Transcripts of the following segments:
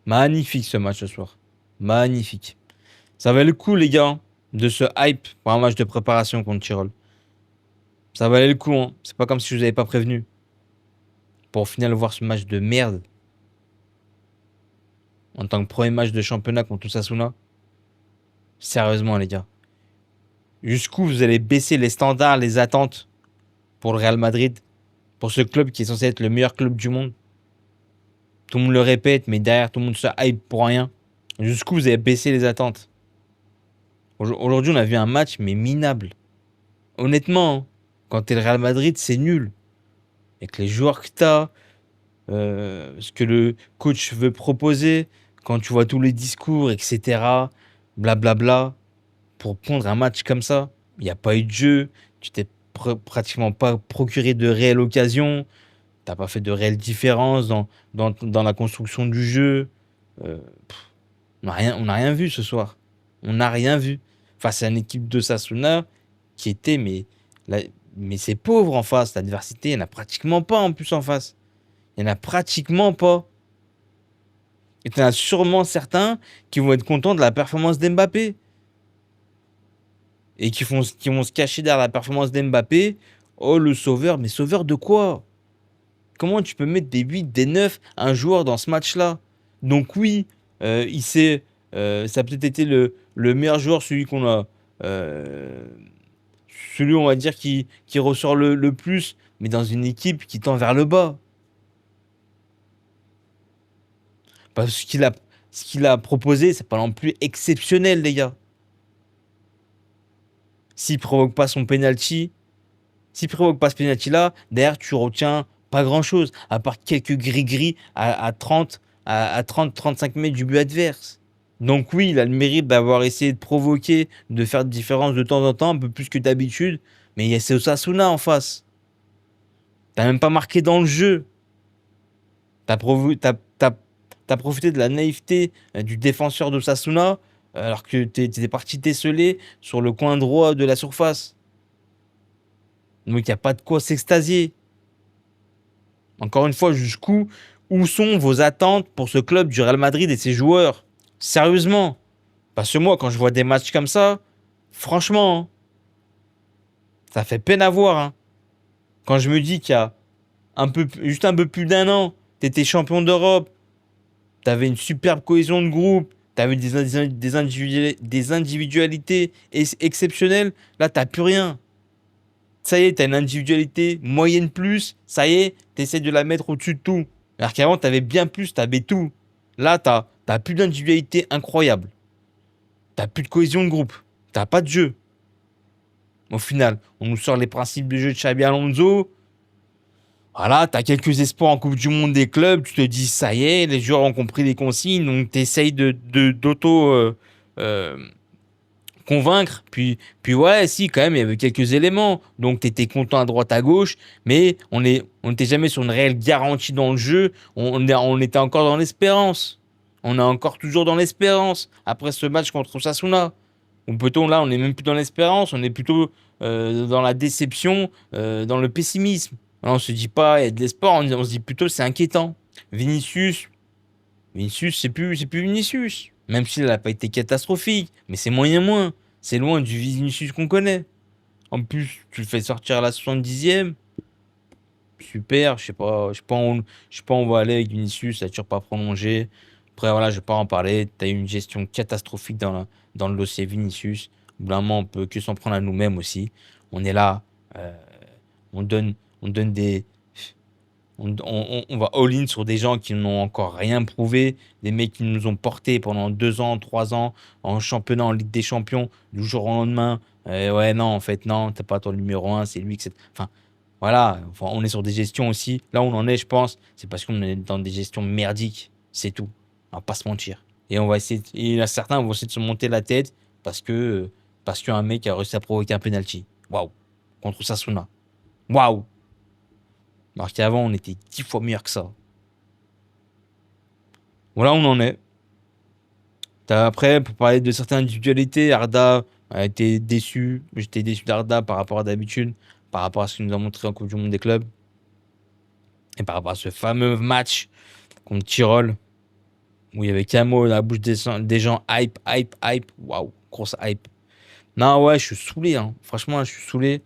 Magnifique ce match ce soir. Magnifique. Ça valait le coup, les gars, de ce hype pour un match de préparation contre Tirol. Ça valait le coup, hein. C'est pas comme si je vous avais pas prévenu. Pour au final voir ce match de merde en tant que premier match de championnat contre Osasuna. Sérieusement, les gars. Jusqu'où vous allez baisser les standards, les attentes pour le Real Madrid, pour ce club qui est censé être le meilleur club du monde. Tout le monde le répète, mais derrière, tout le monde se hype pour rien. Jusqu'où vous avez baissé les attentes. Aujourd'hui, on a vu un match, mais minable. Honnêtement, hein, quand t'es le Real Madrid, c'est nul. Avec les joueurs que t'as, ce que le coach veut proposer, quand tu vois tous les discours, etc., blablabla, pour prendre un match comme ça, il n'y a pas eu de jeu, tu t'es pratiquement pas procuré de réelles occasions, t'as pas fait de réelles différences dans la construction du jeu. Euh, on n'a rien vu ce soir. On n'a rien vu. Face à une équipe de Sasuna qui était, mais c'est pauvre en face. L'adversité, il n'y en a pratiquement pas en plus en face. Il n'y en a pratiquement pas. Et tu en as sûrement certains qui vont être contents de la performance d'Mbappé. Et qui vont se cacher derrière la performance d'Mbappé. Oh, le sauveur. Mais sauveur de quoi? Comment tu peux mettre des 8, des 9 à un joueur dans ce match-là? Donc oui, il s'est, ça a peut-être été le meilleur joueur, celui qu'on a, euh, celui on va dire qui ressort le plus, mais dans une équipe qui tend vers le bas. Parce ce qu'il a proposé, c'est pas non plus exceptionnel, les gars. S'il provoque pas son penalty, s'il provoque pas ce penalty-là, derrière, tu retiens pas grand-chose, à part quelques gris-gris à 30, à 30-35 mètres du but adverse. Donc oui, il a le mérite d'avoir essayé de provoquer, de faire de différence de temps en temps, un peu plus que d'habitude, mais il y a c'est Osasuna en face. T'as même pas marqué dans le jeu. T'as provo- t'as- t'as- t'as profité de la naïveté du défenseur d'Osasuna, alors que t'étais parti t'esseler sur le coin droit de la surface. Donc il n'y a pas de quoi s'extasier. Encore une fois, jusqu'où où sont vos attentes pour ce club du Real Madrid et ses joueurs? Sérieusement. Parce que moi, quand je vois des matchs comme ça, franchement, hein, ça fait peine à voir, hein. Quand je me dis qu'il y a juste un peu plus d'un an, t'étais champion d'Europe, t'avais une superbe cohésion de groupe, t'avais des individualités exceptionnelles, là, t'as plus rien. Ça y est, t'as une individualité moyenne plus, ça y est, t'essaies de la mettre au-dessus de tout. Alors qu'avant, t'avais bien plus, t'avais tout. Là, t'as plus d'individualité incroyable. T'as plus de cohésion de groupe. T'as pas de jeu. Au final, on nous sort les principes du jeu de Xabi Alonso. Voilà, t'as quelques espoirs en Coupe du Monde des clubs. Tu te dis, ça y est, les joueurs ont compris les consignes. Donc, t'essayes d'auto euh, convaincre. Puis ouais, si, quand même, il y avait quelques éléments. Donc, t'étais content à droite, à gauche. Mais on n'était jamais sur une réelle garantie dans le jeu. On était encore dans l'espérance. On est encore toujours dans l'espérance. Après ce match contre Sasuna. Ou peut-on là, on n'est même plus dans l'espérance, on est plutôt dans la déception, dans le pessimisme. Là, on se dit pas, il y a de l'espoir, on se dit plutôt c'est inquiétant. Vinicius, Vinicius, c'est plus Vinicius. Même s'il n'a pas été catastrophique, mais c'est moyen moins. C'est loin du Vinicius qu'on connaît. En plus, tu le fais sortir à la 70e. Super, je sais pas où on va aller avec Vinicius, ça n'a toujours pas prolongé. Après, voilà, je vais pas en parler. Tu as eu une gestion catastrophique dans le dossier Vinicius. Vraiment, on peut que s'en prendre à nous-mêmes aussi. On est là, euh, on donne, on donne des, on va all-in sur des gens qui n'ont encore rien prouvé, des mecs qui nous ont portés pendant 2 ans, 3 ans en championnat, en Ligue des Champions, du jour au lendemain. Ouais, non, en fait, non, t'es pas ton numéro un, c'est lui que c'est. Enfin, voilà, enfin, on est sur des gestions aussi. Là où on en est, je pense, c'est parce qu'on est dans des gestions merdiques. C'est tout. On va pas se mentir. Et on va essayer. Et il y a certains vont essayer de se monter la tête parce que parce qu'un mec a réussi à provoquer un penalty. Waouh. Contre Sasuna. Waouh. Alors qu'avant, on était 10 fois meilleur que ça. Voilà où on en est. Après, pour parler de certaines individualités, Arda a été déçu. J'étais déçu d'Arda par rapport à d'habitude, par rapport à ce qu'il nous a montré en Coupe du Monde des clubs, et par rapport à ce fameux match contre Tirol. où il y avait Camo dans la bouche des gens, hype, hype, hype. Waouh, grosse hype. Non, ouais, je suis saoulé, hein. Franchement, je suis saoulé.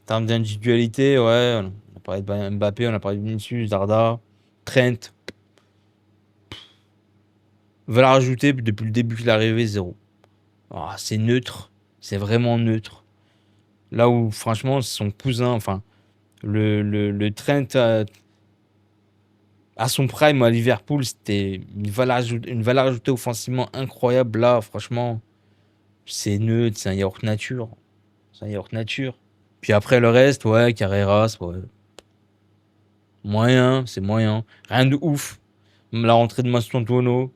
En termes d'individualité, ouais, on a parlé de Mbappé, on a parlé de Vinicius, Darda, Trent. Valeur ajoutée depuis le début qu'il est arrivé, zéro. Ah, c'est neutre. C'est vraiment neutre. Là où, franchement, son cousin, enfin, le Trent à son prime à Liverpool, c'était une valeur ajoutée offensivement incroyable. Là, franchement, c'est neutre, c'est un yaourt nature. C'est un yaourt nature. Puis après, le reste, ouais, Carreras, ouais. Moyen, c'est moyen. Rien de ouf. La rentrée de Mastontuono,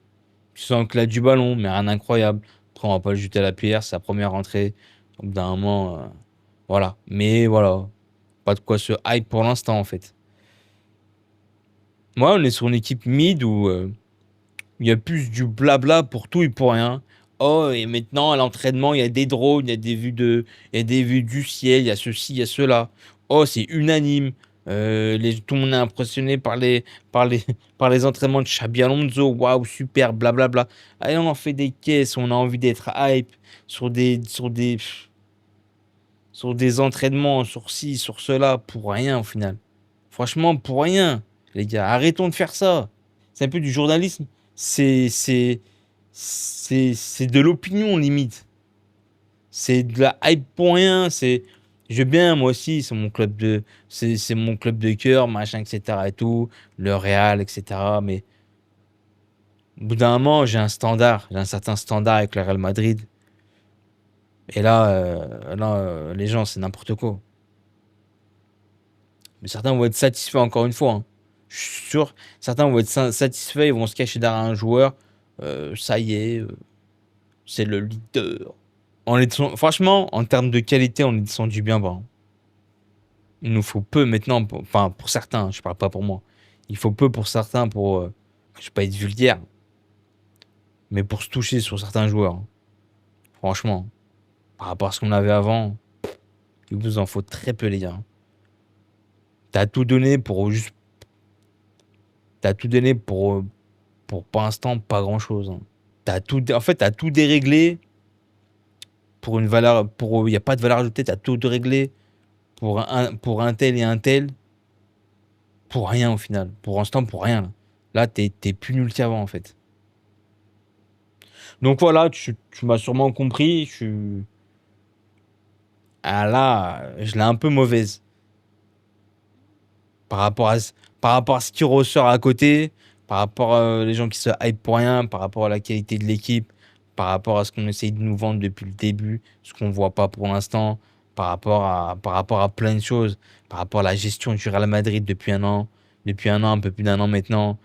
tu sens qu'il a du ballon, mais rien d'incroyable. Après, on va pas le jeter à la pierre, c'est sa première rentrée. Au bout d'un moment, voilà. Mais voilà, pas de quoi se hype pour l'instant, en fait. Moi, on est sur une équipe mid où il y a plus du blabla pour tout et pour rien. Oh, et maintenant, à l'entraînement, il y a des drones, il y a des vues du ciel, il y a ceci, il y a cela. Oh, c'est unanime. Tout le monde est impressionné par les, par les entraînements de Xabi Alonso. Waouh, super, blablabla. Allez, on en fait des caisses, on a envie d'être hype sur des entraînements, sur ci, sur cela, pour rien au final. Franchement, pour rien. Les gars, arrêtons de faire ça. C'est un peu du journalisme. C'est, c'est, c'est de l'opinion limite. C'est de la hype pour rien. Je veux bien, moi aussi, c'est mon club de cœur, machin, etc. et tout, le Real, etc. Mais au bout d'un moment, j'ai un certain standard avec le Real Madrid. Et là, les gens, c'est n'importe quoi. Mais certains vont être satisfaits encore une fois, hein. Je suis sûr, certains vont être satisfaits, ils vont se cacher derrière un joueur. Ça y est, c'est le leader. Franchement, en termes de qualité, on est descendu bien bas, hein. Il nous faut peu maintenant, enfin pour certains, je parle pas pour moi. Il faut peu pour certains pour, je vais pas être vulgaire, mais pour se toucher sur certains joueurs, hein. Franchement, par rapport à ce qu'on avait avant, il vous en faut très peu les gars, hein. T'as tout donné pour juste, t'as tout donné pour l'instant pas grand chose, hein. En fait, t'as tout déréglé pour une valeur, il n'y a pas de valeur ajoutée, t'as tout déréglé pour un tel et un tel, pour rien au final. Pour l'instant, pour rien. Là, t'es plus nul qu'avant, en fait. Donc voilà, tu m'as sûrement compris. Ah là, je l'ai un peu mauvaise. Par rapport à, par rapport à ce qui ressort à côté, par rapport à les gens qui se hype pour rien, par rapport à la qualité de l'équipe, par rapport à ce qu'on essaye de nous vendre depuis le début, ce qu'on voit pas pour l'instant, par rapport à plein de choses, par rapport à la gestion du Real Madrid depuis un an, un peu plus d'un an maintenant.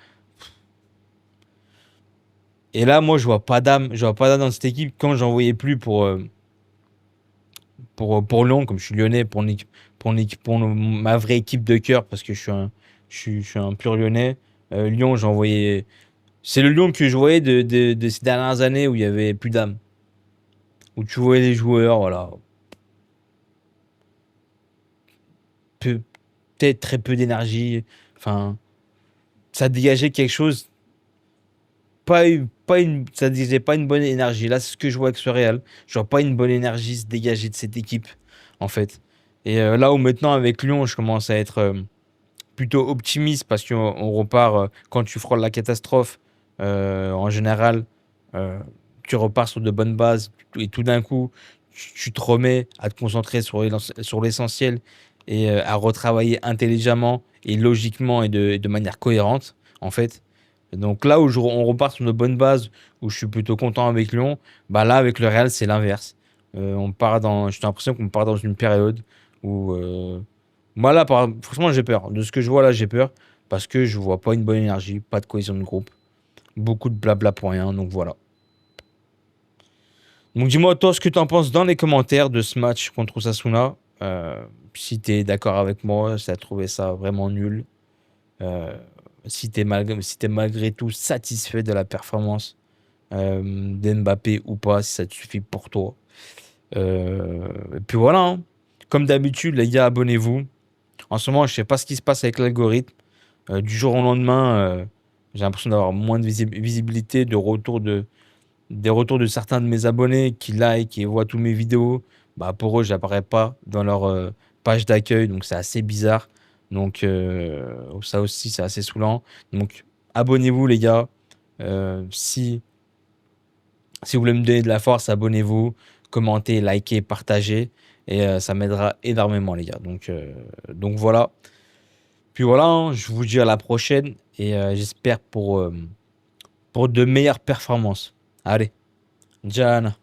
Et là, moi, je vois pas d'âme dans cette équipe quand j'en voyais plus pour Lyon, comme je suis lyonnais, ma vraie équipe de cœur, parce que je suis un pur lyonnais. Lyon, j'en voyais. C'est le Lyon que je voyais de ces dernières années où il y avait plus d'âme. Où tu voyais les joueurs, voilà. Peu- Peut-être très peu d'énergie. Enfin, ça dégageait quelque chose. Ça disait pas une bonne énergie. Là, c'est ce que je vois avec ce Real. Je vois pas une bonne énergie se dégager de cette équipe, en fait. Et là où maintenant, avec Lyon, je commence à être plutôt optimiste parce qu'on repart, quand tu frôles la catastrophe, en général, euh, tu repars sur de bonnes bases et tout d'un coup, tu te remets à te concentrer sur l'essentiel et à retravailler intelligemment et logiquement et de manière cohérente, en fait. Et donc là où on repart sur de bonnes bases, où je suis plutôt content avec Lyon, bah là avec le Real c'est l'inverse. J'ai l'impression qu'on part dans une période où moi là, franchement j'ai peur. De ce que je vois là j'ai peur parce que je vois pas une bonne énergie, pas de cohésion de groupe, beaucoup de blabla pour rien. Donc voilà. Donc dis-moi toi ce que tu en penses dans les commentaires de ce match contre Osasuna. Si tu es d'accord avec moi, si tu as trouvé ça vraiment nul. Euh, si t'es malgré tout satisfait de la performance d'Mbappé ou pas, si ça te suffit pour toi. Et puis voilà, hein. Comme d'habitude, les gars, abonnez-vous. En ce moment, je sais pas ce qui se passe avec l'algorithme. Du jour au lendemain, J'ai l'impression d'avoir moins de visibilité, des retours de certains de mes abonnés qui like et voient tous mes vidéos. Bah, pour eux, j'apparais pas dans leur page d'accueil, donc c'est assez bizarre. Donc ça aussi, c'est assez saoulant. Donc abonnez-vous les gars. Si vous voulez me donner de la force, abonnez-vous, commentez, likez, partagez. Et ça m'aidera énormément les gars. Donc voilà. Puis voilà, hein, je vous dis à la prochaine et j'espère pour de meilleures performances. Allez, Jana.